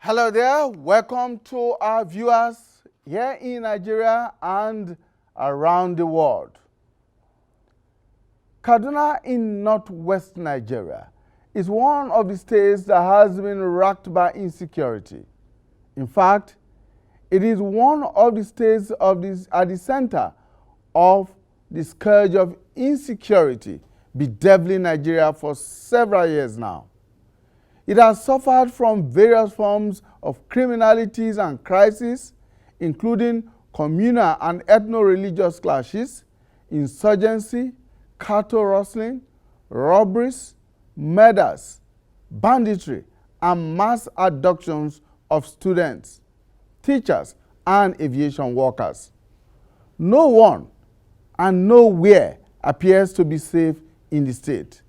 Hello there, welcome to our viewers here in Nigeria and around the world. Kaduna in northwest Nigeria is one of the states that has been racked by insecurity. In fact, it is one of the states at the center of the scourge of insecurity bedeviling Nigeria for several years now. It has suffered from various forms of criminalities and crises, including communal and ethno-religious clashes, insurgency, cattle rustling, robberies, murders, banditry, and mass abductions of students, teachers, and aviation workers. No one and nowhere appears to be safe in the state.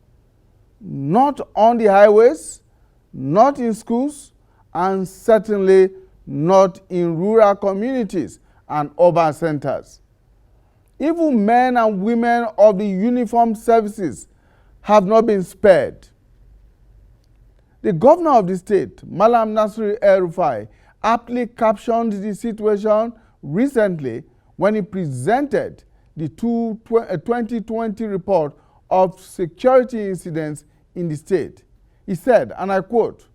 Not on the highways, not in schools, and certainly not in rural communities and urban centers. Even men and women of the uniformed services have not been spared. The governor of the state, Malam Nasir El-Rufai, aptly captioned the situation recently when he presented the 2020 report of security incidents in the state. He said, and I quote,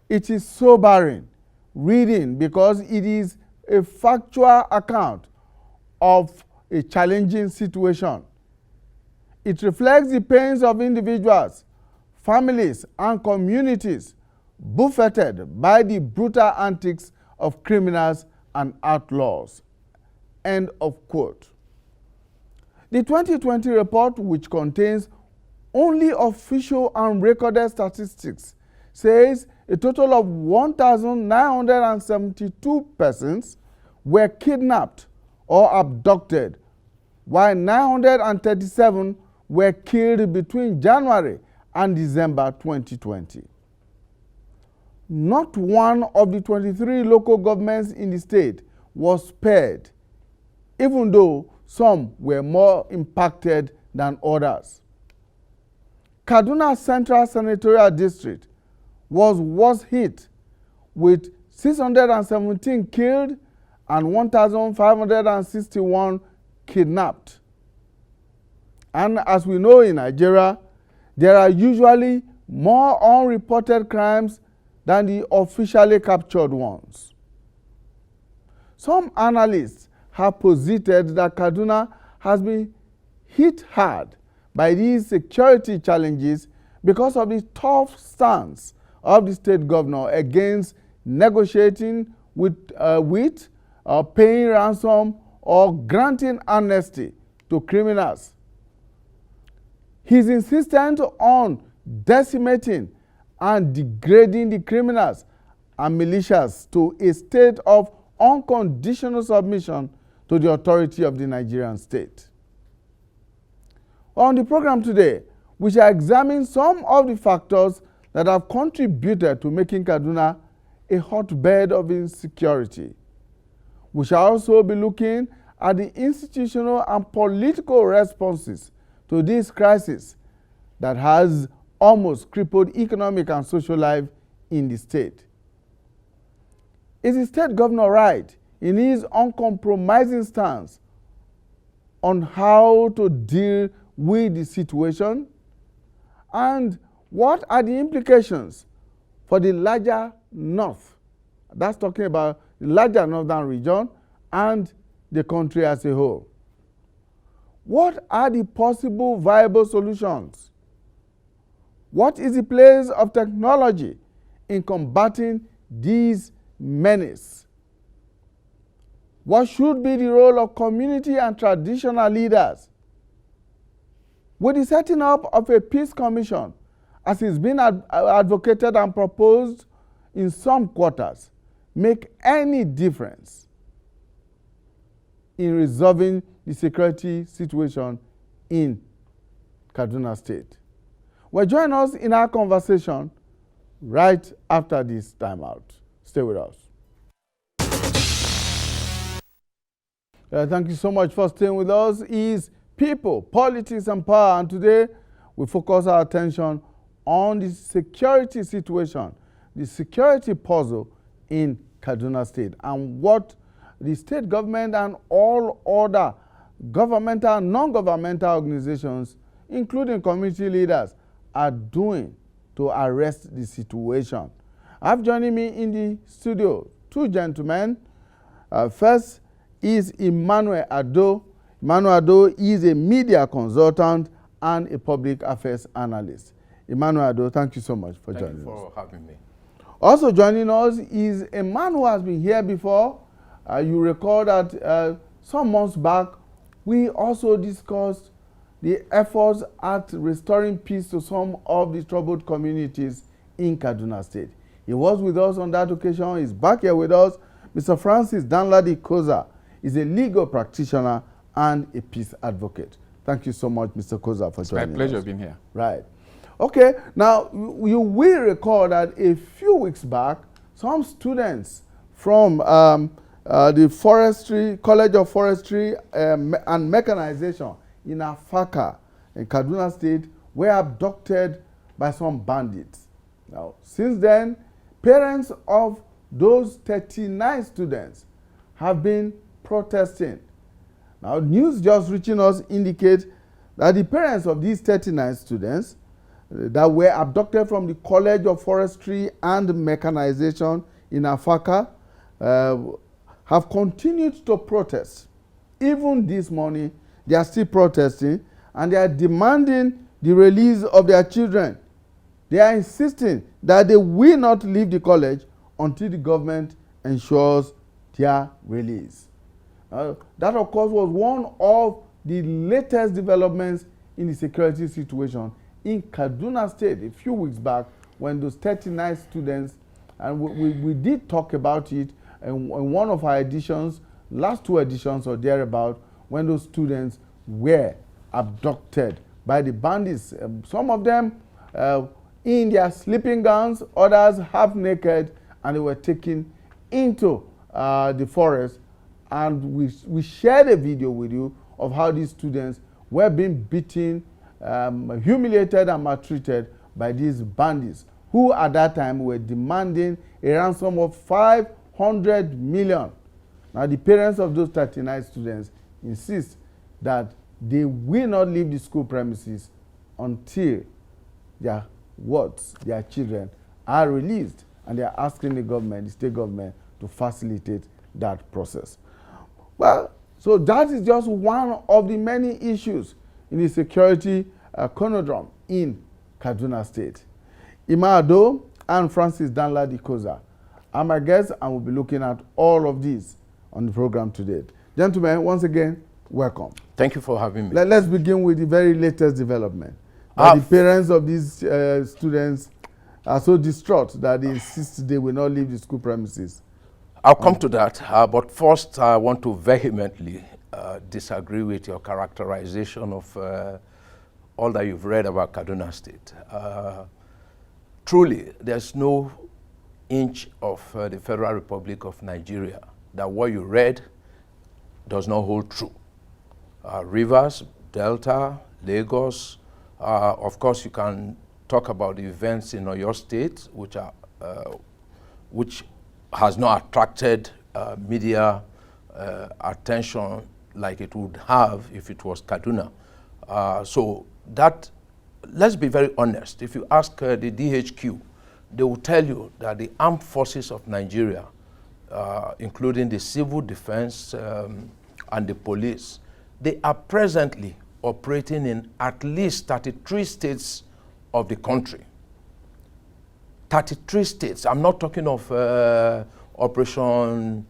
"It is sobering reading because it is a factual account of a challenging situation. It reflects the pains of individuals, families, and communities buffeted by the brutal antics of criminals and outlaws." End of quote. The 2020 report, which contains only official and recorded statistics, says a total of 1,972 persons were kidnapped or abducted, while 937 were killed between January and December 2020. Not one of the 23 local governments in the state was spared, even though some were more impacted than others. Kaduna Central Senatorial District was worst hit, with 617 killed and 1,561 kidnapped. And as we know in Nigeria, there are usually more unreported crimes than the officially captured ones. Some analysts have posited that Kaduna has been hit hard by these security challenges because of the tough stance of the state governor against negotiating with paying ransom or granting amnesty to criminals. He's insistent on decimating and degrading the criminals and militias to a state of unconditional submission to the authority of the Nigerian state. On the program today, we shall examine some of the factors that have contributed to making Kaduna a hotbed of insecurity. We shall also be looking at the institutional and political responses to this crisis that has almost crippled economic and social life in the state. Is the state governor right in his uncompromising stance on how to deal with the situation? And what are the implications for the larger north? That's talking about the larger northern region and the country as a whole. What are the possible viable solutions? What is the place of technology in combating these menace? What should be the role of community and traditional leaders? With the setting up of a peace commission, as is being advocated and proposed in some quarters, make any difference in resolving the security situation in Kaduna State? Well, join us in our conversation right after this timeout. Stay with us. Thank you so much for staying with us. Is people, politics, and power. And today we focus our attention on the security situation, the security puzzle in Kaduna State, and what the state government and all other governmental and non-governmental organizations, including community leaders, are doing to arrest the situation. I've joining me in the studio two gentlemen. First is Emmanuel Ado. Emmanuel Ado is a media consultant and a public affairs analyst. Emmanuel Ado, thank you so much for joining us. Thank you for having me. Also joining us is a man who has been here before. You recall that some months back, we also discussed the efforts at restoring peace to some of the troubled communities in Kaduna State. He was with us on that occasion. He's back here with us. Mr. Francis Danladi Koza is a legal practitioner and a peace advocate. Thank you so much, Mr. Koza, for joining us. It's my pleasure being here. Right. Okay, now you will recall that a few weeks back, some students from the College of Forestry and Mechanization in Afaka, in Kaduna State, were abducted by some bandits. Now, since then, parents of those 39 students have been protesting. Now, news just reaching us indicate that the parents of these 39 students that were abducted from the College of Forestry and Mechanization in Afaka have continued to protest. Even this morning, they are still protesting, and they are demanding the release of their children. They are insisting that they will not leave the college until the government ensures their release. That, of course, was one of the latest developments in the security situation in Kaduna State a few weeks back, when those 39 students, and we did talk about it in one of our editions, last two editions or thereabout, when those students were abducted by the bandits. Some of them in their sleeping gowns, others half naked, and they were taken into the forest. And we shared a video with you of how these students were being beaten, humiliated and maltreated by these bandits, who at that time were demanding a ransom of 500 million. Now, the parents of those 39 students insist that they will not leave the school premises until their children are released, and they are asking the government, the state government, to facilitate that process. Well, so that is just one of the many issues in the security conundrum in Kaduna State. Imado and Francis Danladi Koza are my guests, and we'll be looking at all of these on the program today. Gentlemen, once again, welcome. Thank you for having me. Let's begin with the very latest development. The parents of these students are so distraught that they insist they will not leave the school premises. I'll come to that, but first I want to vehemently disagree with your characterization of all that you've read about Kaduna State. Truly, there's no inch of the Federal Republic of Nigeria that what you read does not hold true. Rivers, Delta, Lagos, of course you can talk about the events in Oyo State, which has not attracted media attention like it would have if it was Kaduna. So that, let's be very honest, if you ask the DHQ, they will tell you that the armed forces of Nigeria, including the civil defense and the police, they are presently operating in at least 33 states of the country. 33 states. I'm not talking of Operation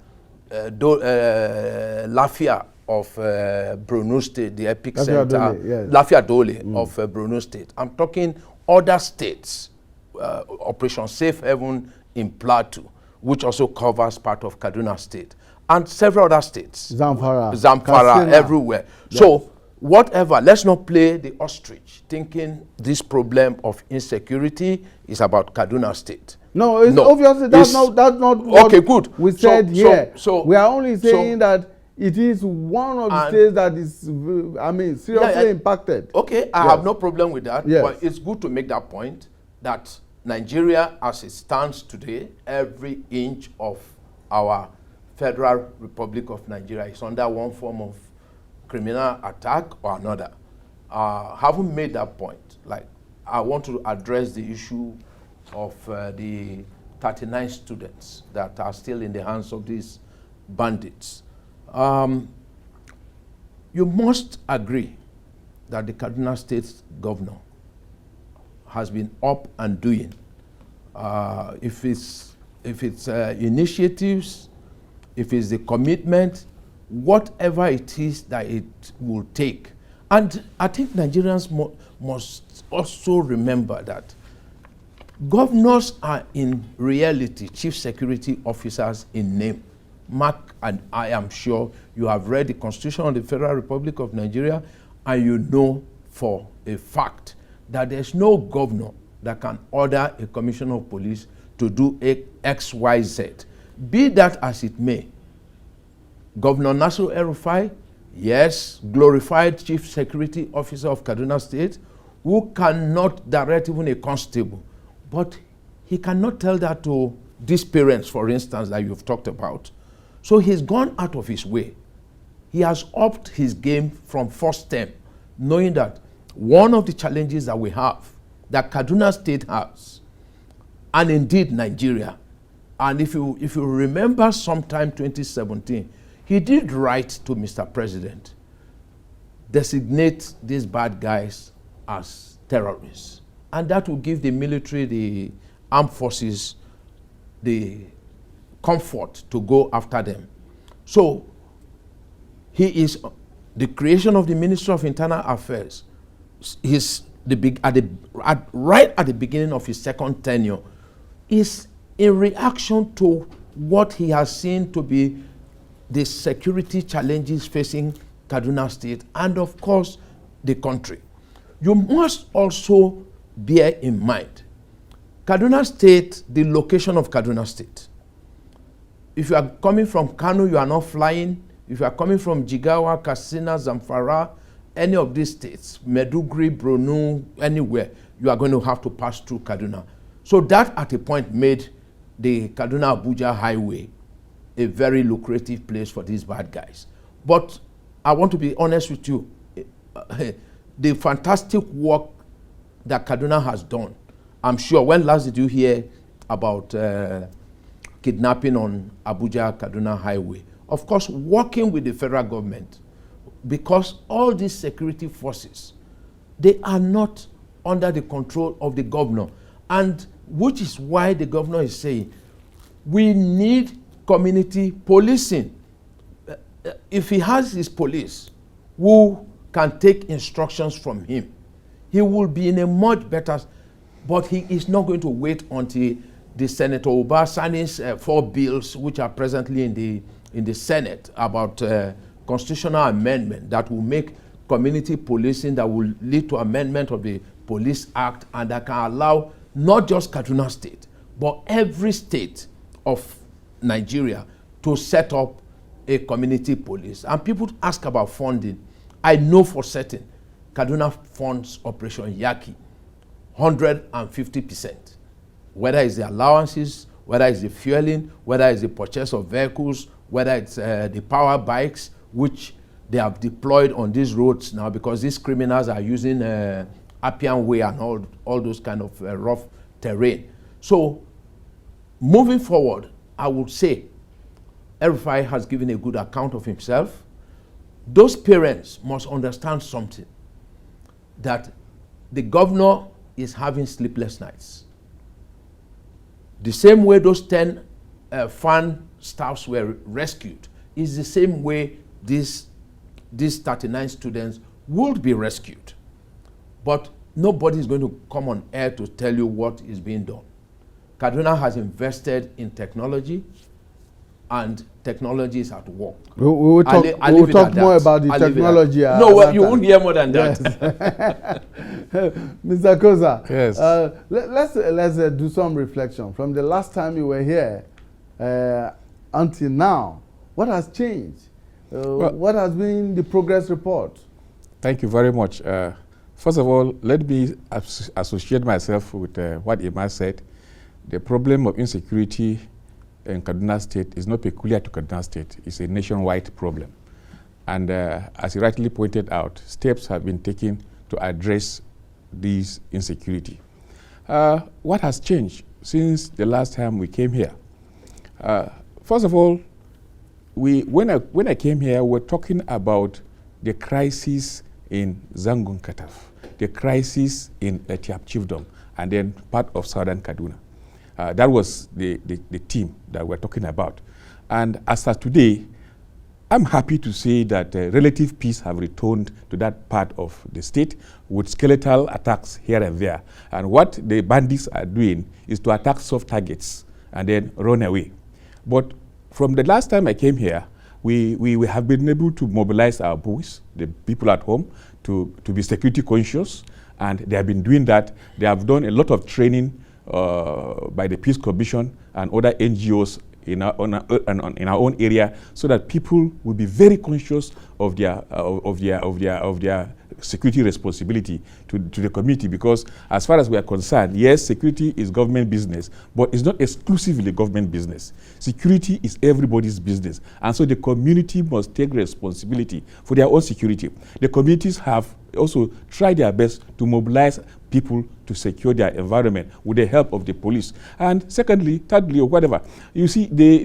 Lafia of Borno State, the epic center, yes. Lafia Dole of Borno State. I'm talking other states, Operation Safe Haven in Plateau, which also covers part of Kaduna State, and several other states. Zamfara, everywhere. Yes. So whatever, let's not play the ostrich, thinking this problem of insecurity is about Kaduna State. No, obviously that's not what okay, good. We said here. So we are only saying that it is one of the states that is, seriously impacted. Okay, I have no problem with that, but it's good to make that point that Nigeria, as it stands today, every inch of our Federal Republic of Nigeria is under one form of criminal attack or another. Having made that point, like, I want to address the issue of the 39 students that are still in the hands of these bandits. You must agree that the Kaduna State governor has been up and doing. If it's initiatives, if it's the commitment, whatever it is that it will take. And I think Nigerians must also remember that governors are in reality chief security officers in name. Mark, and I am sure you have read the Constitution of the Federal Republic of Nigeria, and you know for a fact that there's no governor that can order a commissioner of police to do X, Y, Z. Be that as it may, Governor Nasir El-Rufai, yes, glorified chief security officer of Kaduna State, who cannot direct even a constable, but he cannot tell that to these parents, for instance, that you've talked about. So he's gone out of his way. He has upped his game from first term, knowing that one of the challenges that we have, that Kaduna State has, and indeed Nigeria, and if you remember sometime 2017, he did write to Mr. President, designate these bad guys as terrorists. And that will give the military, the armed forces, the comfort to go after them. So he is the creation of the Ministry of Internal Affairs. He's right at the beginning of his second tenure, is in reaction to what he has seen to be the security challenges facing Kaduna State and, of course, the country. You must also bear in mind Kaduna State, the location of Kaduna State. If you are coming from Kano, you are not flying. If you are coming from Jigawa, Katsina, Zamfara, any of these states, Meduguri, Borno, anywhere, you are going to have to pass through Kaduna. So that at a point made the Kaduna-Abuja highway a very lucrative place for these bad guys. But I want to be honest with you, the fantastic work that Kaduna has done, I'm sure, when last did you hear about kidnapping on Abuja-Kaduna highway? Of course, working with the federal government, because all these security forces, they are not under the control of the governor, and which is why the governor is saying, we need community policing. If he has his police who can take instructions from him, he will be in a much better, but he is not going to wait until the Senator Uba signs 4 bills which are presently in the Senate about constitutional amendment that will make community policing, that will lead to amendment of the Police Act, and that can allow not just Kaduna State, but every state of Nigeria to set up a community police. And people ask about funding. I know for certain Kaduna funds Operation Yaki 150%. Whether it's the allowances, whether it's the fueling, whether it's the purchase of vehicles, whether it's the power bikes, which they have deployed on these roads now, because these criminals are using Appian Way and all those kind of rough terrain. So moving forward, I would say El-Rufai has given a good account of himself. Those parents must understand something, that the governor is having sleepless nights. The same way those 10 fan staffs were rescued is the same way these 39 students would be rescued. But nobody is going to come on air to tell you what is being done. Kaduna has invested in technology, and technology is at work. We'll talk more about the technology. No, you won't hear more than that. Yes. Mr. Koza, yes. let's do some reflection. From the last time you were here until now, what has changed? What has been the progress report? Thank you very much. First of all, let me associate myself with what Emma said. The problem of insecurity in Kaduna State is not peculiar to Kaduna State. It's a nationwide problem. And as you rightly pointed out, steps have been taken to address this insecurity. What has changed since the last time we came here? First of all, when I came here, we're talking about the crisis in Zangun Kataf, the crisis in Etiap Chiefdom, and then part of southern Kaduna. That was the theme that we're talking about. And as of today, I'm happy to say that relative peace have returned to that part of the state with skeletal attacks here and there. And what the bandits are doing is to attack soft targets and then run away. But from the last time I came here, we have been able to mobilize our boys, the people at home, to be security conscious. And they have been doing that. They have done a lot of training by the Peace Commission and other NGOs in our own area, so that people will be very conscious of their security responsibility to the community. Because as far as we are concerned, yes, security is government business, but it's not exclusively government business. Security is everybody's business, and so the community must take responsibility for their own security. The communities have also tried their best to mobilize people to secure their environment with the help of the police. And secondly, thirdly, or whatever, you see, the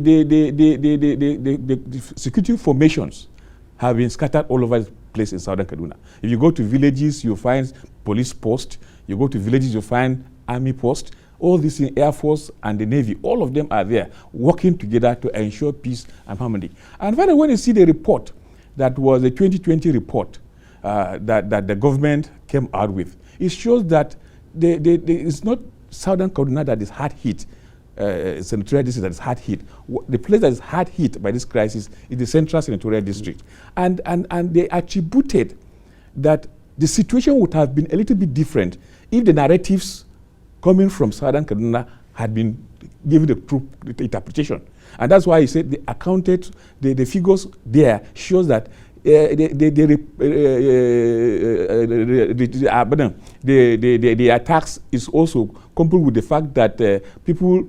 security formations have been scattered all over the place in southern Kaduna. If you go to villages, you find police posts. You go to villages, you find army posts. All this in Air Force and the Navy, all of them are there working together to ensure peace and harmony. And finally, when you see the report that was a 2020 report that the government came out with, it shows that it's not southern Kaduna that is hard hit. Senatorial district that is hard hit. The place that is hard hit by this crisis is the central senatorial district. And they attributed that the situation would have been a little bit different if the narratives coming from southern Kaduna had been given the true interpretation. And that's why he said the figures there shows that the attacks is also coupled with the fact that people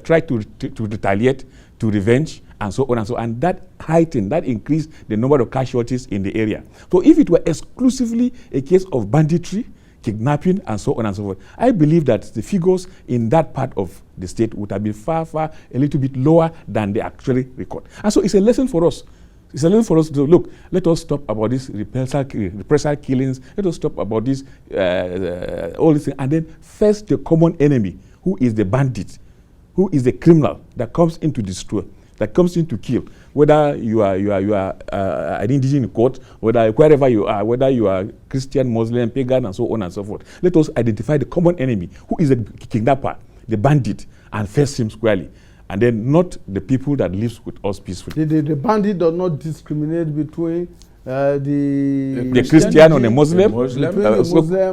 try to retaliate, to revenge, and so on and so on. And that heightened, that increased the number of casualties in the area. So if it were exclusively a case of banditry, kidnapping, and so on and so forth, I believe that the figures in that part of the state would have been far a little bit lower than they actually record. And so it's a lesson for us. It's a lesson for us to look, let us stop about these reprisal killings, let us stop about this, all these things, and then face the common enemy, who is the bandit, who is the criminal that comes in to destroy, that comes in to kill. Whether you are an indigenous court, wherever you are, whether you are Christian, Muslim, pagan, and so on and so forth. Let us identify the common enemy, who is the kidnapper, the bandit, and face him squarely. And then not the people that lives with us peacefully. The bandit does not discriminate between the Christian or the Muslim,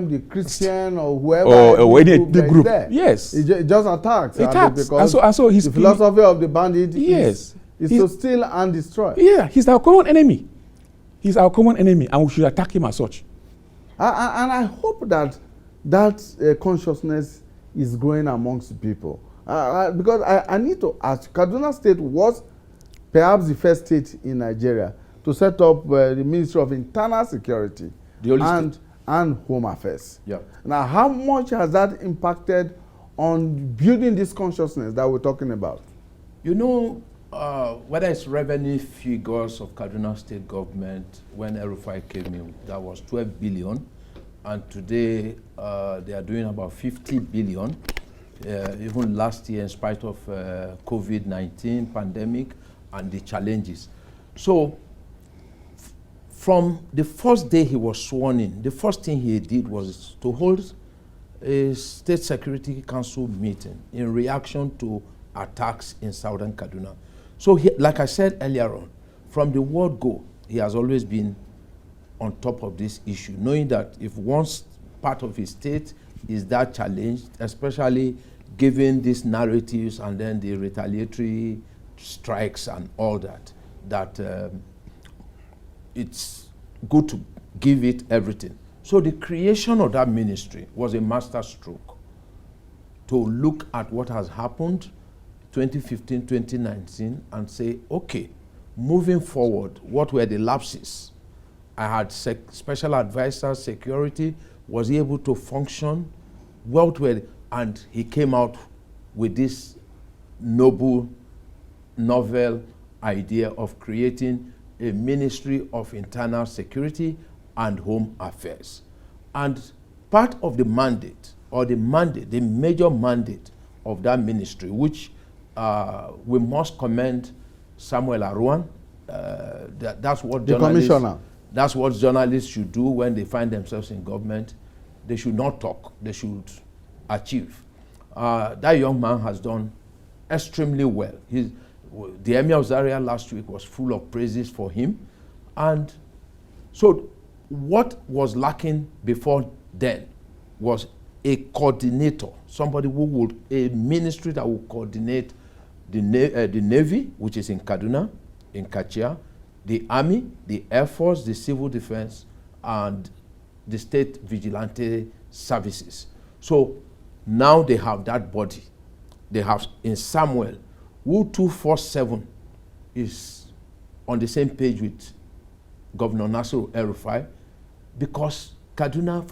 the Christian or whoever, or any group. There. Yes, it just attacks. Because and so the philosophy of the bandit is to steal and destroy. Yeah, he's our common enemy. He's our common enemy, and we should attack him as such. And I hope that consciousness is growing amongst people. Because I need to ask, Kaduna State was perhaps the first state in Nigeria to set up the Ministry of Internal Security and Home Affairs. Yeah. Now, how much has that impacted on building this consciousness that we're talking about? You know, whether it's revenue figures of Kaduna State government, when El-Rufai came in, that was 12 billion, and today they are doing about 50 billion. Even last year, in spite of COVID-19 pandemic and the challenges. So from the first day he was sworn in, the first thing he did was to hold a State Security Council meeting in reaction to attacks in southern Kaduna. So he, like I said earlier on, from the word go, he has always been on top of this issue, knowing that if once part of his state is that challenged, especially given these narratives and then the retaliatory strikes and all that, it's good to give it everything. So the creation of that ministry was a master stroke to look at what has happened 2015, 2019 and say, okay, moving forward, what were the lapses? I had special advisor, security, was he able to function? What were, and he came out with this noble, novel idea of creating a Ministry of Internal Security and Home Affairs. And part of the mandate, the major mandate of that ministry, which we must commend Samuel Aruan. That's what the commissioner. That's what journalists should do when they find themselves in government. They should not talk, they should achieve. That young man has done extremely well. The Emir of Zaria last week was full of praises for him. And so what was lacking before then was a coordinator, somebody who would, a ministry that would coordinate the Navy, which is in Kaduna, in Kachia, the Army, the Air Force, the Civil Defense, and the State Vigilante Services. So now they have that body. They have in Samuel, who 247 is on the same page with Governor Nasir El-Rufai, because for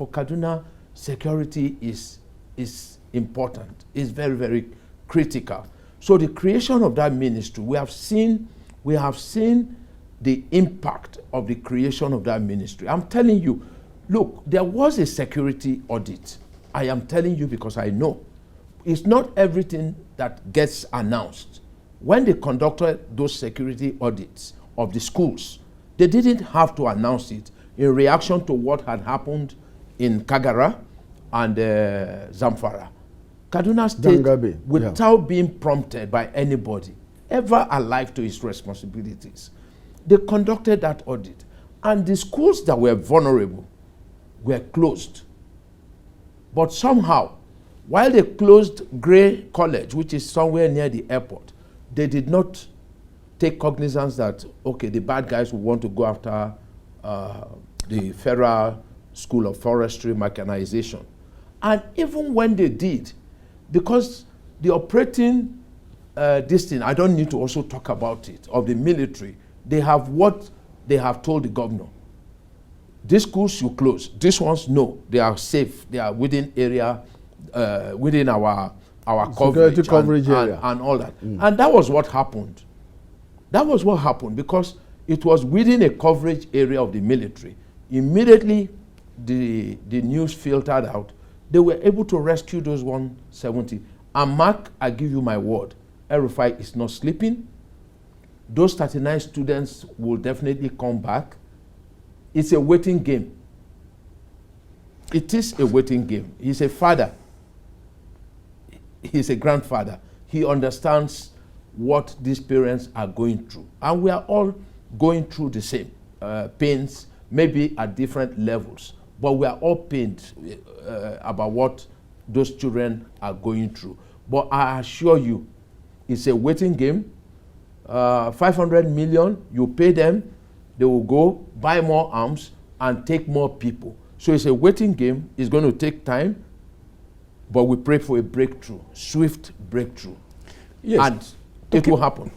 Kaduna, security is important, is very, very critical. So the creation of that ministry, we have seen the impact of the creation of that ministry. I'm telling you, look, there was a security audit. I am telling you because I know. It's not everything that gets announced. When they conducted those security audits of the schools, they didn't have to announce it in reaction to what had happened in Kagara and Zamfara. Kaduna State, without being prompted by anybody, ever alive to its responsibilities, they conducted that audit. And the schools that were vulnerable were closed. But somehow, while they closed Gray College, which is somewhere near the airport, they did not take cognizance that, okay, the bad guys will want to go after the Federal School of Forestry Mechanization. And even when they did, because the operating this thing, I don't need to also talk about it, of the military, they have what they have told the governor. These schools should close. These ones, no, they are safe. They are within area, within our coverage area and all that. And that was what happened. That was what happened because it was within a coverage area of the military. Immediately, the news filtered out. They were able to rescue those 170. And Mark, I give you my word, El-Rufai is not sleeping. Those 39 students will definitely come back. It's a waiting game. It is a waiting game. He's a father. He's a grandfather. He understands what these parents are going through. And we are all going through the same pains, maybe at different levels. But we are all pained about what those children are going through. But I assure you, it's a waiting game. 500 million, you pay them, they will go buy more arms and take more people. So it's a waiting game. It's going to take time, but we pray for a breakthrough, swift breakthrough. Yes. And it will happen.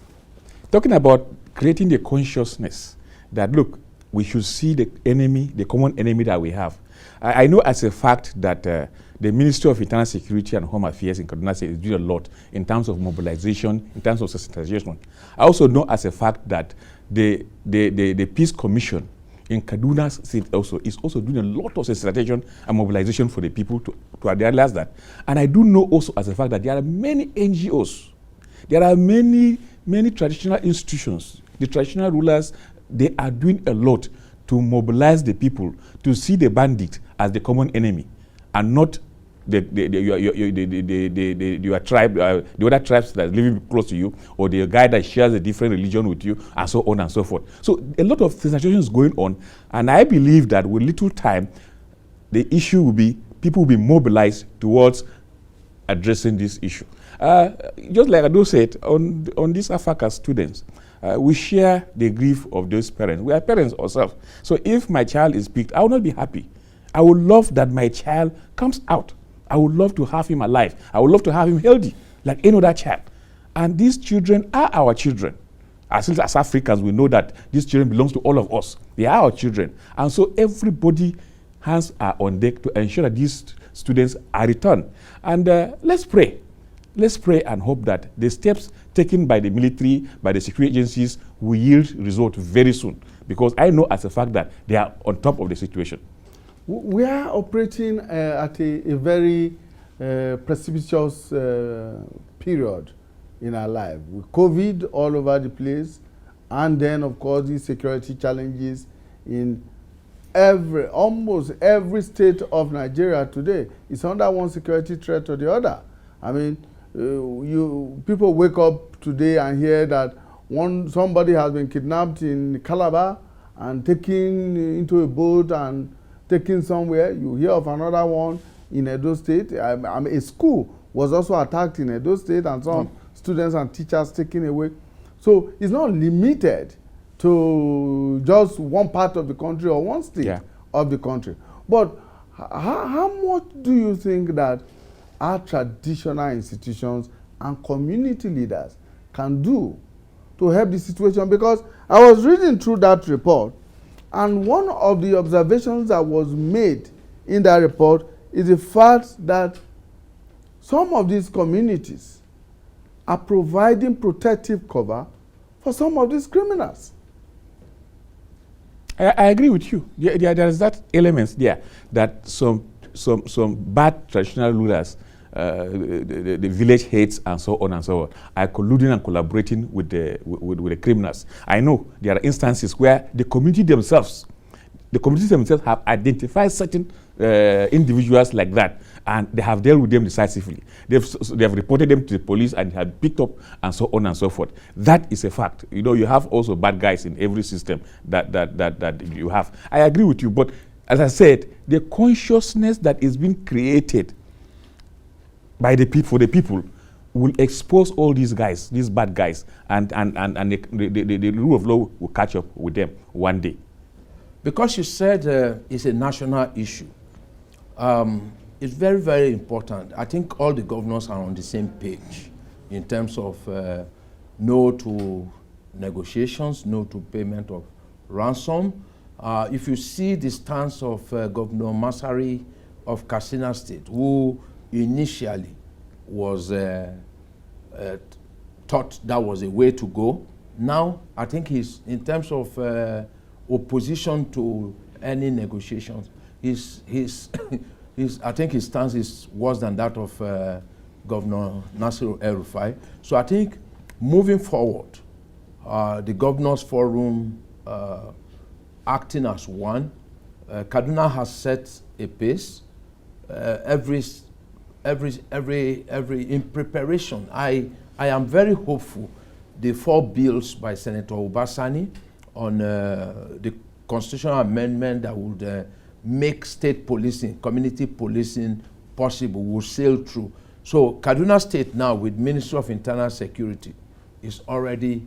Talking about creating the consciousness that, look, we should see the enemy, the common enemy that we have. I know as a fact that the Ministry of Internal Security and Home Affairs in Kaduna State is doing a lot in terms of mobilization, in terms of sensitization. I also know as a fact that the Peace Commission in Kaduna State also is also doing a lot of sensitization and mobilization for the people to realize that. And I do know also as a fact that there are many NGOs, there are many traditional institutions, the traditional rulers, they are doing a lot to mobilize the people to see the bandit as the common enemy and not your tribe, the other tribes that are living close to you, or the guy that shares a different religion with you, and so on and so forth. So a lot of situations going on, and I believe that with little time, the issue will be, people will be mobilized towards addressing this issue. Just like Ado said, on these Afaka students, we share the grief of those parents. We are parents ourselves. So if my child is picked, I will not be happy. I would love that my child comes out. I would love to have him alive. I would love to have him healthy, like any other child. And these children are our children. As Africans, we know that these children belong to all of us. They are our children. And so everybody hands are on deck to ensure that these students are returned. And let's pray. Let's pray and hope that the steps taken by the military, by the security agencies, will yield result very soon. Because I know as a fact that they are on top of the situation. We are operating at a very precipitous period in our life, with COVID all over the place, and then of course these security challenges in almost every state of Nigeria today. It's under one security threat or the other. I mean, people wake up today and hear that somebody has been kidnapped in Calabar and taken into a boat and taken somewhere. You hear of another one in Edo State. A school was also attacked in Edo State, and some students and teachers taken away. So it's not limited to just one part of the country or one state of the country. But how much do you think that our traditional institutions and community leaders can do to help the situation? Because I was reading through that report, and one of the observations that was made in that report is the fact that some of these communities are providing protective cover for some of these criminals. I agree with you. There is that element there that some bad traditional rulers, the village heads and so on and so on, are colluding and collaborating with the criminals. I know there are instances where the communities themselves have identified certain individuals like that, and they have dealt with them decisively. They have reported them to the police and have picked up and so on and so forth. That is a fact. You know, you have also bad guys in every system that you have. I agree with you, but as I said, the consciousness that is being created by the people, for the people, will expose all these guys, these bad guys, and the rule of law will catch up with them one day. Because you said it's a national issue, it's very, very important. I think all the governors are on the same page in terms of no to negotiations, no to payment of ransom. If you see the stance of Governor Masari of Katsina State, who initially was thought that was a way to go. Now, I think he's, in terms of opposition to any negotiations, I think his stance is worse than that of Governor Nasir El-Rufai. So I think moving forward, the Governors Forum acting as one, Kaduna has set a pace. In preparation, I am very hopeful the 4 bills by Senator Obasani on the constitutional amendment that would make state policing, community policing possible will sail through. So Kaduna State now, with Ministry of Internal Security, is already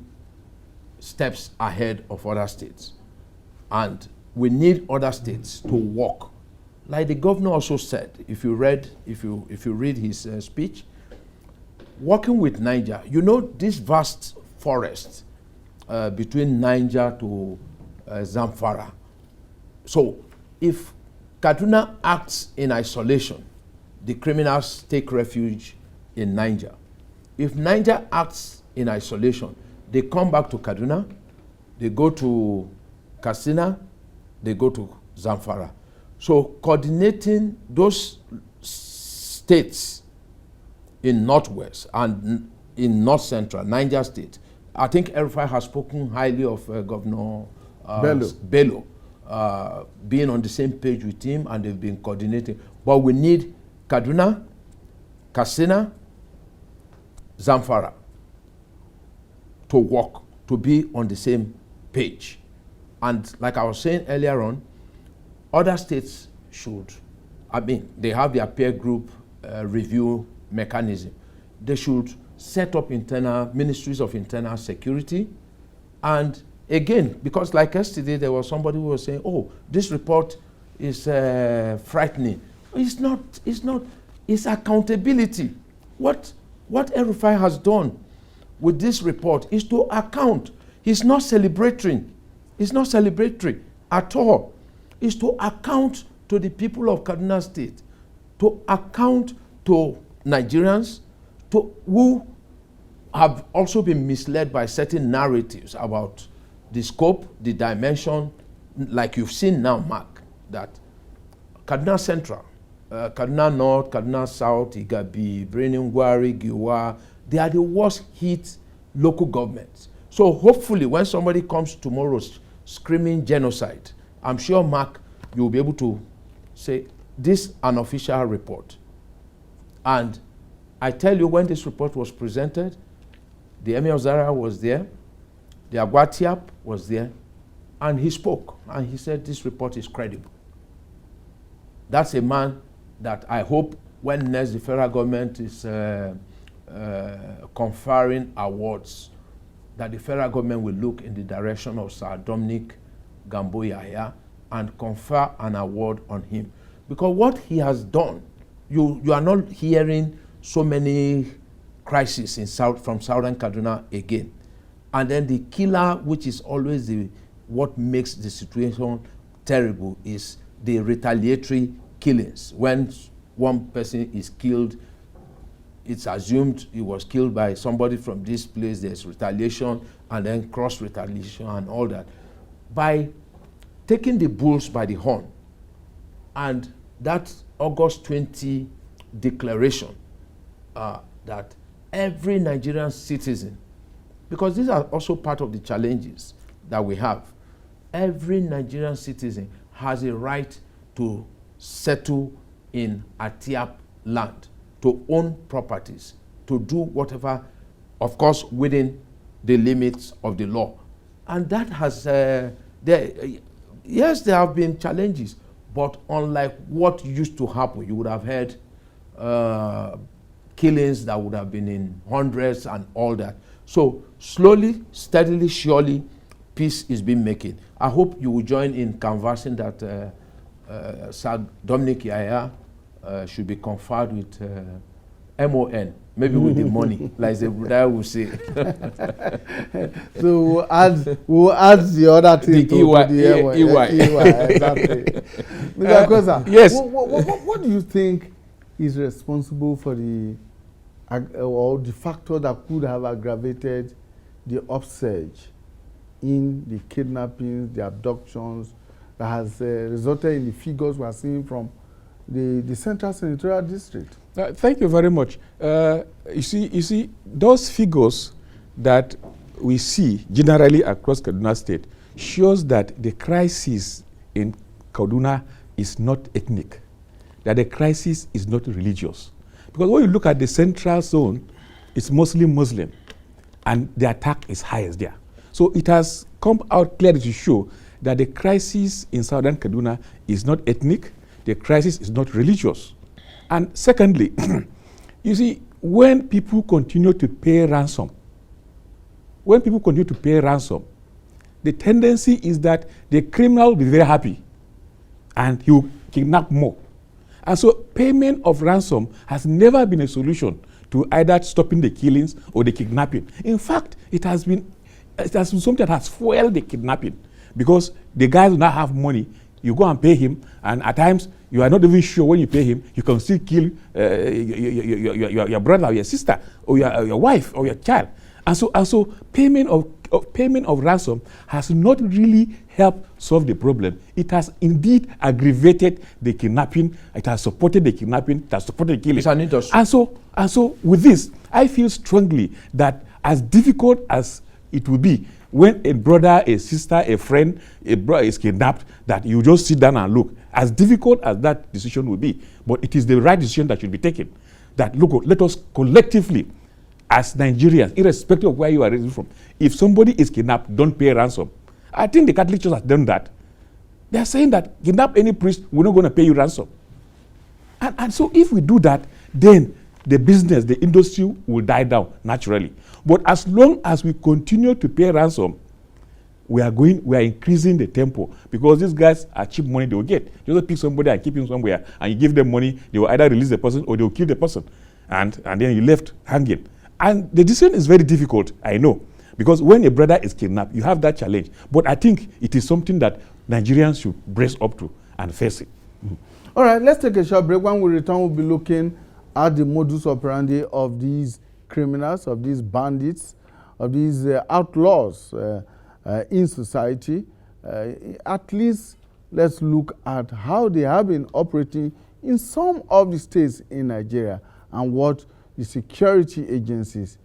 steps ahead of other states. And we need other states to work. Like the governor also said, if you read his speech, working with Niger, you know this vast forest between Niger to Zamfara. So if Kaduna acts in isolation, the criminals take refuge in Niger. If Niger acts in isolation, they come back to Kaduna, they go to Katsina, they go to Zamfara. So coordinating those states in Northwest and in North Central, Niger State, I think El-Rufai has spoken highly of Governor Bello being on the same page with him, and they've been coordinating. But we need Kaduna, Katsina, Zamfara to work, to be on the same page. And like I was saying earlier on, other states should, they have their peer group review mechanism. They should set up ministries of internal security. And again, because like yesterday, there was somebody who was saying, oh, this report frightening. It's not. It's accountability. What El-Rufai has done with this report is to account. It's not celebratory. It's not celebratory at all. It's to account to the people of Kaduna State, to account to Nigerians, to who have also been misled by certain narratives about the scope, the dimension, like you've seen now, Mark, that Kaduna Central, Kaduna North, Kaduna South, Igabi, Birnin-Gwari, Giwa, they are the worst hit local governments. So hopefully when somebody comes tomorrow screaming genocide, I'm sure, Mark, you'll be able to say, this is an official report. And I tell you, when this report was presented, the Emir of Zaria was there, the Agwatiap was there, and he spoke, and he said this report is credible. That's a man that I hope when next the federal government is conferring awards, that the federal government will look in the direction of Sir Dominic Gambo Yahya and confer an award on him. Because what he has done, you are not hearing so many crises from Southern Kaduna again. And then the killer, which is always what makes the situation terrible, is the retaliatory killings. When one person is killed, it's assumed he was killed by somebody from this place, there's retaliation, and then cross-retaliation and all that. By taking the bulls by the horn, and that August 20 declaration that every Nigerian citizen, because these are also part of the challenges that we have, every Nigerian citizen has a right to settle in Atiap land, to own properties, to do whatever, of course, within the limits of the law. And that has, yes, there have been challenges, but unlike what used to happen, you would have heard killings that would have been in hundreds and all that. So slowly, steadily, surely, peace is being made. I hope you will join in canvassing that Sir Dominic Yahya should be conferred with MON, maybe with the money, like the brother will say. So we'll add the other thing to the exactly. Mr. Kosa, yes. What do you think is responsible for or the factor that could have aggravated the upsurge in the kidnappings, the abductions, that has resulted in the figures we are seeing from the Central Senatorial District? Thank you very much. You see, those figures that we see generally across Kaduna State shows that the crisis in Kaduna is not ethnic, that the crisis is not religious. Because when you look at the central zone, it's mostly Muslim, and the attack is highest there. So it has come out clearly to show that the crisis in Southern Kaduna is not ethnic, the crisis is not religious. And secondly, you see, when people continue to pay ransom, the tendency is that the criminal will be very happy and he will kidnap more. And so payment of ransom has never been a solution to either stopping the killings or the kidnapping. In fact, it has been something that has fueled the kidnapping, because the guys do not have money. You go and pay him, and at times you are not even sure when you pay him, you can still kill your brother or your sister or your wife or your child. And so payment of ransom has not really helped solve the problem. It has indeed aggravated the kidnapping. It has supported the kidnapping. It has supported the killing. It's an industry. And so with this, I feel strongly that as difficult as it will be when a brother, a sister, a friend, a brother is kidnapped, that you just sit down and look, as difficult as that decision will be, but it is the right decision that should be taken. That, look, let us collectively, as Nigerians, irrespective of where you are raised from, if somebody is kidnapped, don't pay ransom. I think the Catholic Church has done that. They are saying that kidnap any priest, we're not going to pay you ransom. And so if we do that, then the business, the industry will die down naturally. But as long as we continue to pay ransom, we are increasing the tempo, because these guys are cheap money they will get. You just pick somebody and keep him somewhere, and you give them money, they will either release the person or they will kill the person, and then you left hanging. And the decision is very difficult, I know, because when a brother is kidnapped, you have that challenge. But I think it is something that Nigerians should brace up to and face it. All right, let's take a short break. When we return, we'll be looking at the modus operandi of these criminals, of these bandits, of these outlaws in society. At least let's look at how they have been operating in some of the states in Nigeria and what the security agencies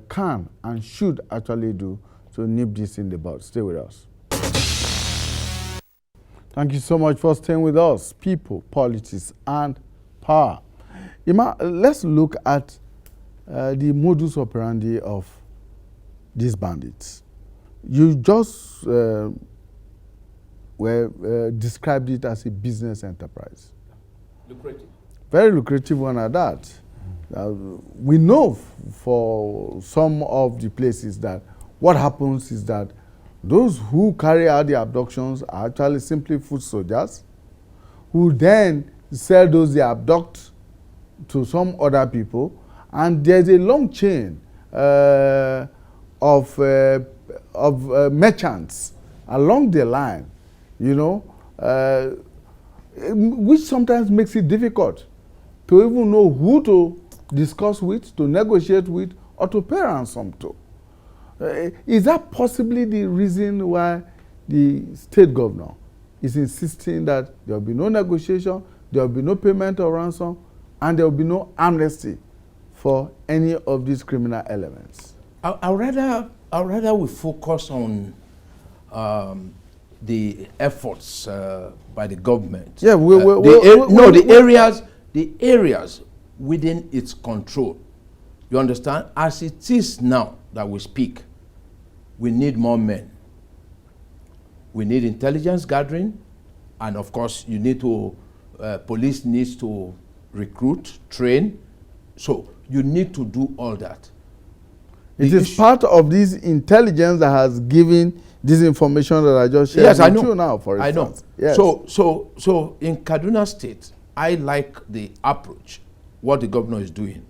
can and should actually do to nip this in the bud. Stay with us. Thank you so much for staying with us. People, politics, and power. Ima, let's look at the modus operandi of these bandits. You just described it as a business enterprise. Lucrative. Very lucrative one at that. We know for some of the places that what happens is that those who carry out the abductions are actually simply foot soldiers who then sell those they abduct to some other people, and there's a long chain of merchants along the line, you know, which sometimes makes it difficult to even know who to discuss with, to negotiate with, or to pay ransom to. Is that possibly the reason why the state governor is insisting that there will be no negotiation, there will be no payment of ransom, and there will be no amnesty for any of these criminal elements? I'd rather we focus on the efforts by the government. Yeah, the areas within its control. You understand? As it is now that we speak, we need more men. We need intelligence gathering, and of course, you need to. Police needs to recruit, train. So you need to do all that. It is part of this intelligence that has given this information that I just shared with you now, for instance. I know. Yes. So in Kaduna State, I like the approach, what the governor is doing.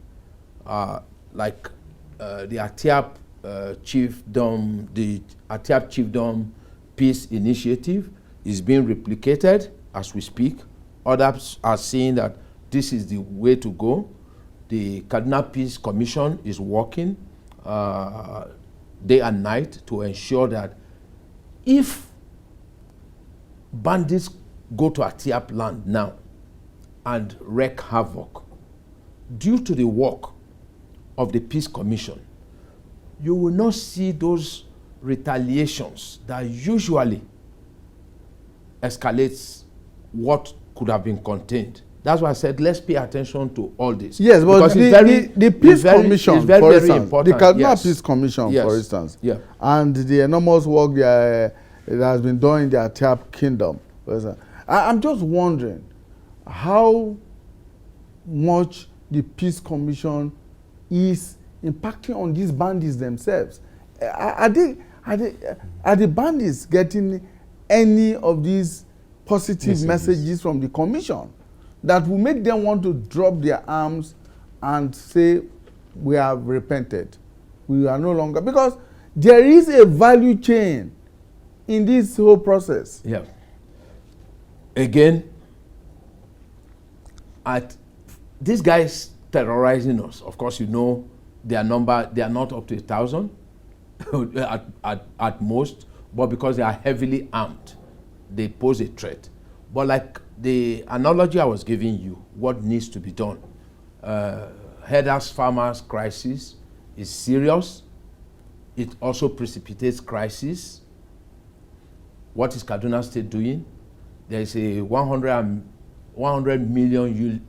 Like the Atiap Chiefdom, the Atiap Chiefdom Peace Initiative is being replicated as we speak. Others are saying that this is the way to go. The Kaduna Peace Commission is working day and night to ensure that if bandits go to Atiap land now and wreak havoc, due to the work of the Peace Commission, you will not see those retaliations that usually escalates what could have been contained. That's why I said let's pay attention to all this. Yes, but the Peace Commission, for instance, the Kaduna Peace Commission, for instance, and the enormous work that has been done in the Atiap Kingdom. I'm just wondering how much the Peace Commission is impacting on these bandits themselves. Are the bandits getting any of these positive messages from the Commission that will make them want to drop their arms and say, we have repented, we are no longer, because there is a value chain in this whole process. Yeah. Again, these guys terrorizing us, of course, you know, their number, they are not up to 1,000 at most, but because they are heavily armed, they pose a threat. But like the analogy I was giving you, what needs to be done? Herders farmers crisis is serious. It also precipitates crisis. What is Kaduna State doing? There is a 100 million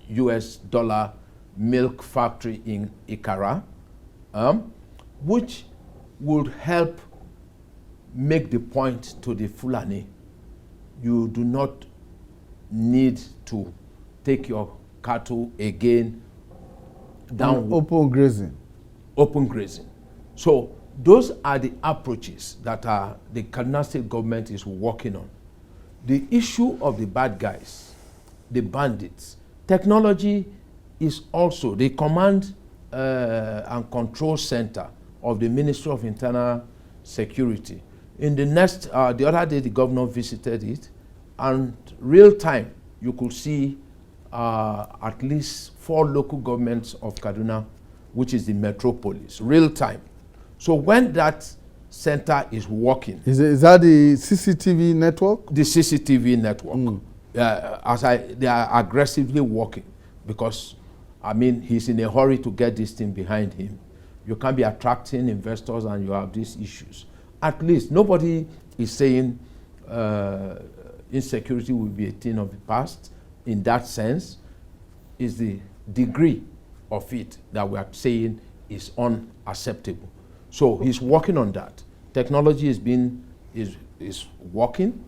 US dollar milk factory in Ikara, which would help make the point to the Fulani. You do not need to take your cattle again down open grazing. Open grazing. So those are the approaches that the Kaduna State government is working on. The issue of the bad guys, the bandits, technology is also the command and control center of the Ministry of Internal Security. In the the other day the governor visited it, and real time you could see at least 4 local governments of Kaduna, which is the metropolis, real time. So when that center is working, is that the CCTV network? The CCTV network. They are aggressively working, because I mean he's in a hurry to get this thing behind him. You can't be attracting investors and you have these issues. At least nobody is saying insecurity will be a thing of the past. In that sense, is the degree of it that we are saying is unacceptable. So he's working on that. Technology is working.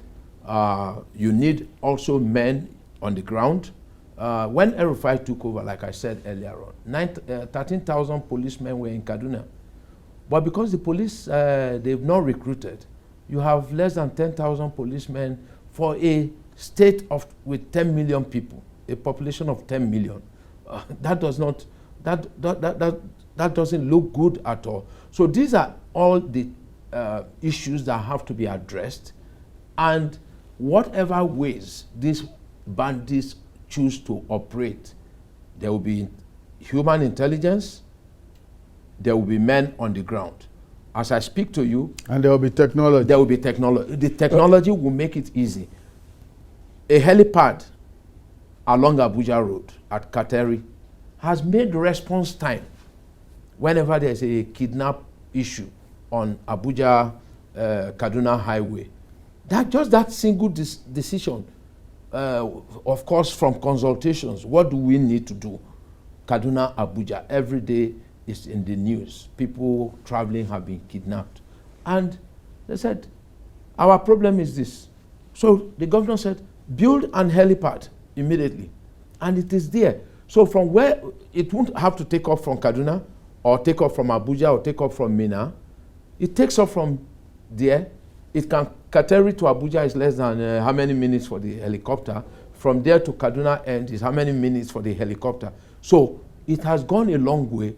You need also men on the ground. When El-Rufai took over, like I said earlier on, 13,000 policemen were in Kaduna. But because the police, they've not recruited, you have less than 10,000 policemen for a state with 10 million people, a population of 10 million. That doesn't look good at all. So these are all the issues that have to be addressed, and whatever ways these bandits choose to operate, there will be human intelligence, there will be men on the ground. As I speak to you, and there will be technology. There will be technology. The technology will make it easy. A helipad along Abuja Road at Kateri has made response time whenever there's a kidnap issue on Abuja Kaduna Highway. That single decision, of course, from consultations, what do we need to do? Kaduna, Abuja, every day is in the news. People traveling have been kidnapped. And they said, our problem is this. So the governor said, build an helipad immediately. And it is there. So from where, it won't have to take off from Kaduna, or take off from Abuja, or take off from Minna. It takes off from there. It can, Kateri to Abuja is less than how many minutes for the helicopter. From there to Kaduna end is how many minutes for the helicopter. So it has gone a long way,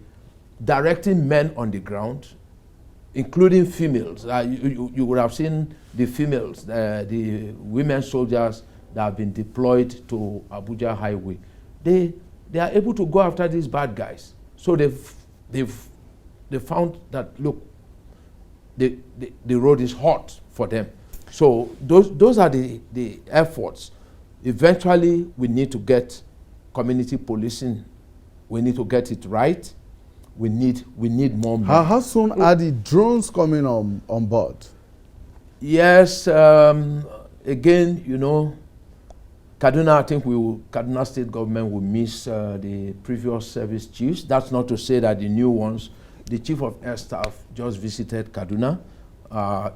directing men on the ground, including females. You would have seen the females, the women soldiers that have been deployed to Abuja Highway. They are able to go after these bad guys. So they've found that, look, the road is hot for them. So those are the efforts. Eventually, we need to get community policing. We need to get it right. We need more men. How soon are the drones coming on board? Yes, again, you know, Kaduna, I think Kaduna State government will miss the previous service chiefs. That's not to say that the new ones, the chief of air staff just visited Kaduna.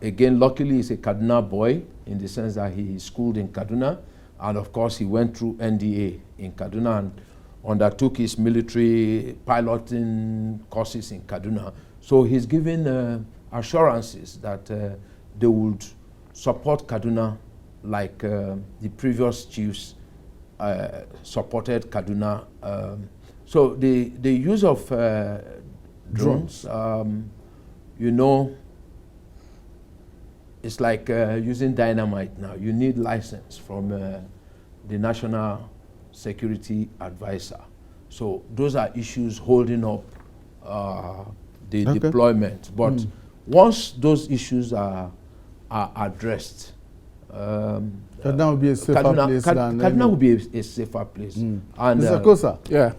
Again, luckily he's a Kaduna boy in the sense that he schooled in Kaduna. And of course, he went through NDA in Kaduna and undertook his military piloting courses in Kaduna. So he's given assurances that they would support Kaduna like the previous chiefs supported Kaduna. So the use of drones, you know, it's like using dynamite now. You need license from the National Security Advisor. So those are issues holding up the deployment. But once those issues are addressed, Kaduna will be a safer place. Kaduna will be a safer place. And, Mr. Kosa. Yeah.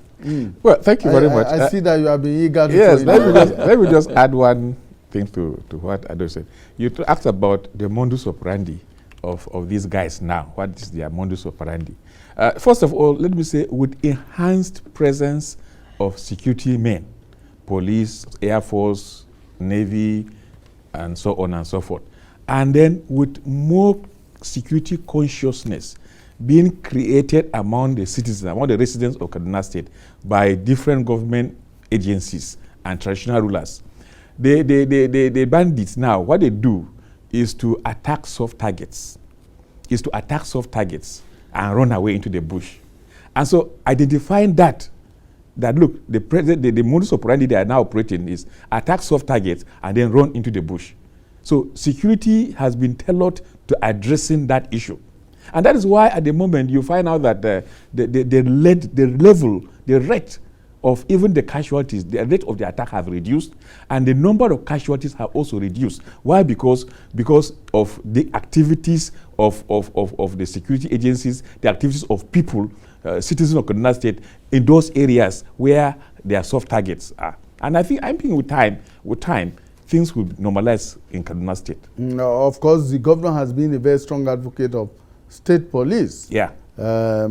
Well, thank you very much. I see that you have been eager to. Yes, let me just add one thing to what Ado said. You asked about the modus operandi of these guys now. What is their modus operandi? First of all, let me say, with enhanced presence of security men, police, Air Force, Navy, and so on and so forth. And then with more security consciousness being created among the citizens, among the residents of Kaduna State by different government agencies and traditional rulers, The bandits now, what they do is to attack soft targets, and run away into the bush. And so identifying that look, the modus operandi they are now operating is attack soft targets and then run into the bush. So security has been tailored to addressing that issue. And that is why at the moment you find out that the rate of even the casualties, the rate of the attack have reduced, and the number of casualties have also reduced. Why? Because of the activities of the security agencies, the activities of people, citizens of Kaduna State in those areas where their soft targets are. And I think with time, things will normalize in Kaduna State. Of course, the governor has been a very strong advocate of state police. Yeah. As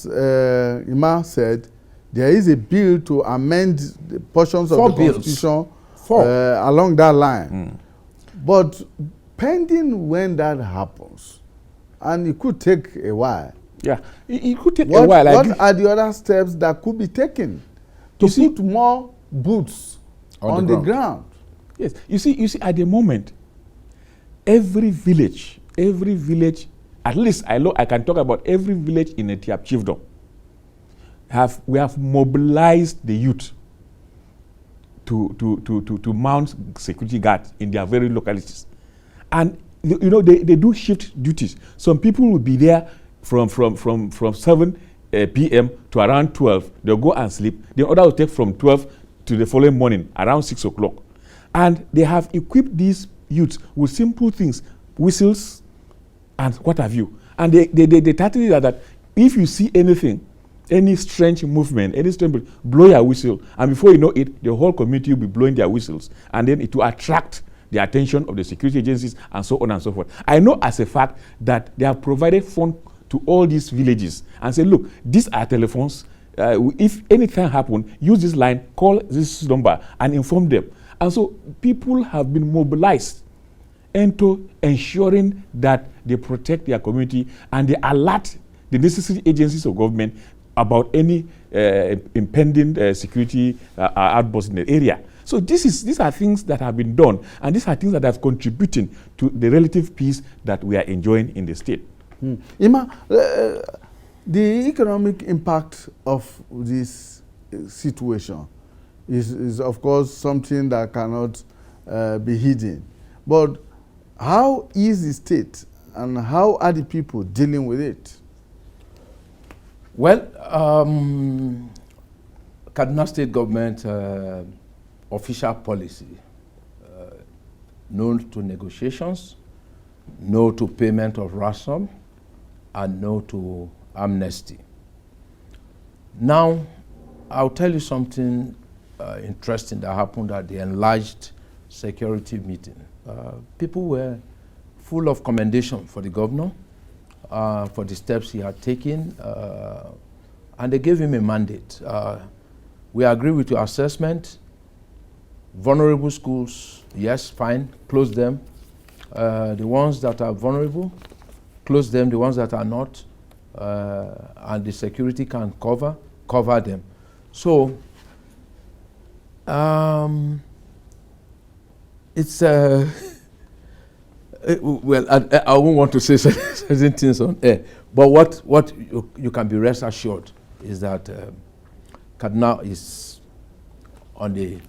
Ima said, there is a bill to amend the portions of the Constitution along that line. But pending when that happens, and it could take a while. Yeah, it could take a while. What are the other steps that could be taken to put more boots on the ground? Yes, you see, at the moment, every village, at least I can talk about every village in a Tiap chiefdom. We have mobilized the youth to mount security guards in their very localities, and they do shift duties. Some people will be there from 7 p.m. to around 12. They'll go and sleep. The other will take from 12 to the following morning around 6 o'clock, and they have equipped these youths with simple things, whistles, and what have you. And they tell you that if you see anything, any strange movement, blow your whistle, and before you know it, the whole community will be blowing their whistles, and then it will attract the attention of the security agencies and so on and so forth. I know as a fact that they have provided phone to all these villages and say, look, these are telephones. If anything happens, use this line, call this number, and inform them. And so people have been mobilized into ensuring that they protect their community and they alert the necessary agencies of government about any impending security outburst in the area. So these are things that have been done, and these are things that have contributed to the relative peace that we are enjoying in the state. Ima, the economic impact of this situation is of course something that cannot be hidden. But how is the state and how are the people dealing with it? Well, Kaduna State government official policy, no to negotiations, no to payment of ransom, and no to amnesty. Now, I'll tell you something interesting that happened at the enlarged security meeting. People were full of commendation for the governor, for the steps he had taken, and they gave him a mandate. We agree with your assessment. Vulnerable schools, yes, fine, close them. The ones that are vulnerable, close them. The ones that are not, and the security can cover them. So, it's well, I won't want to say certain things on air, but what you can be rest assured is that Kaduna is on the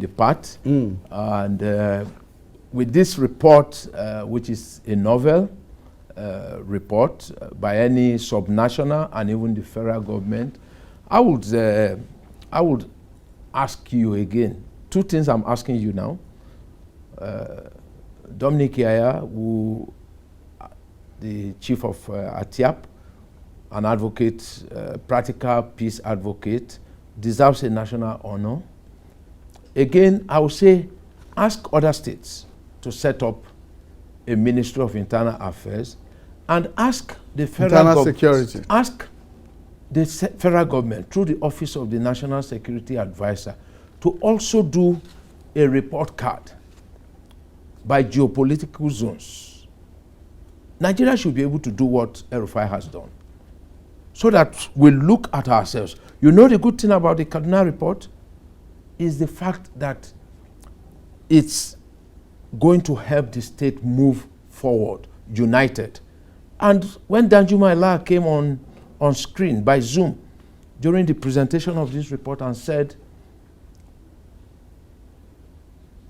path, and with this report, which is a novel report by any subnational and even the federal government, I would ask you again. Two things I'm asking you now. Dominic Yaya, who the chief of ATIAP, an advocate, practical peace advocate, deserves a national honor. Again, I would say, ask other states to set up a Ministry of Internal Affairs, and ask the federal government, security. Ask the federal government through the Office of the National Security Advisor to also do a report card by geopolitical zones. Nigeria should be able to do what El-Rufai has done, so that we look at ourselves. You know the good thing about the Kaduna report? is the fact that it's going to help the state move forward, united. And when Danjuma Allah came on screen by Zoom during the presentation of this report and said,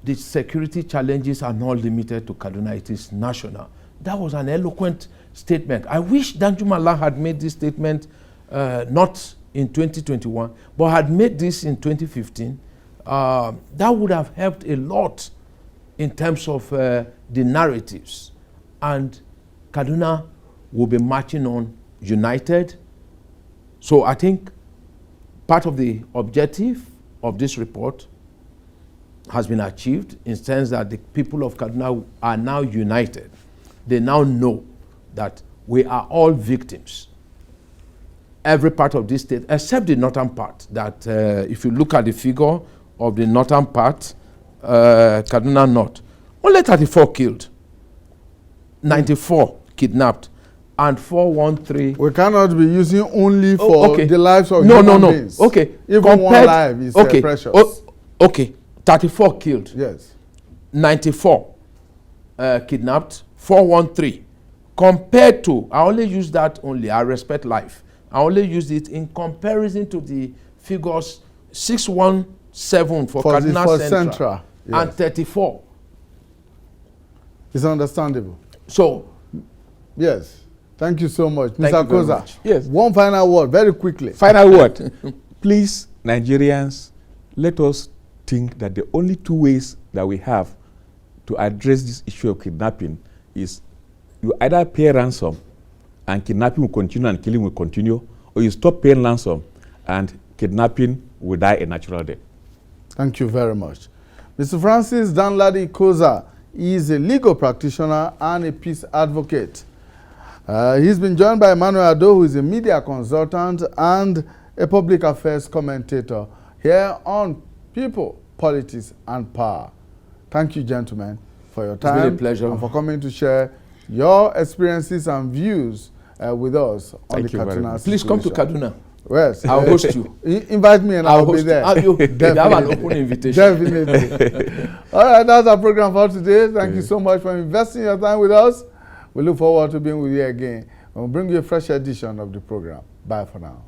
the security challenges are not limited to Kaduna, it is national. That was an eloquent statement. I wish Danjuma Allah had made this statement not in 2021, but had made this in 2015. That would have helped a lot in terms of the narratives. And Kaduna will be marching on united. So I think part of the objective of this report has been achieved in the sense that the people of Kaduna are now united. They now know that we are all victims. Every part of this state, except the northern part, that if you look at the figure of the northern part, Kaduna North, only 34 killed, 94 kidnapped, and 413. We cannot be using only for the lives of human beings. Okay. Even one life is precious. Okay. 34 killed. Yes. 94 kidnapped, 413. Compared to, I only use that only, I respect life. I only use it in comparison to the figures 617 for Kaduna Central yes. and 34. It's understandable. So, yes. Thank you so much. Thank Mr. you very Koza, much. Yes. One final word, very quickly. Final word. Please, Nigerians, let us think that the only two ways that we have to address this issue of kidnapping is you either pay ransom and kidnapping will continue and killing will continue, or you stop paying ransom and kidnapping will die a natural death. Thank you very much. Mr. Francis Danladi Koza is a legal practitioner and a peace advocate. He's been joined by Emmanuel Ado, who is a media consultant and a public affairs commentator here on People, Politics, and Power. Thank you, gentlemen, for your time. It's been a pleasure. And for coming to share your experiences and views with us on the Kaduna situation. Please come to Kaduna. Yes. I'll host you. Invite me and I'll be there. You have an open invitation. Definitely. All right, that's our program for today. Thank you so much for investing your time with us. We look forward to being with you again. We'll bring you a fresh edition of the program. Bye for now.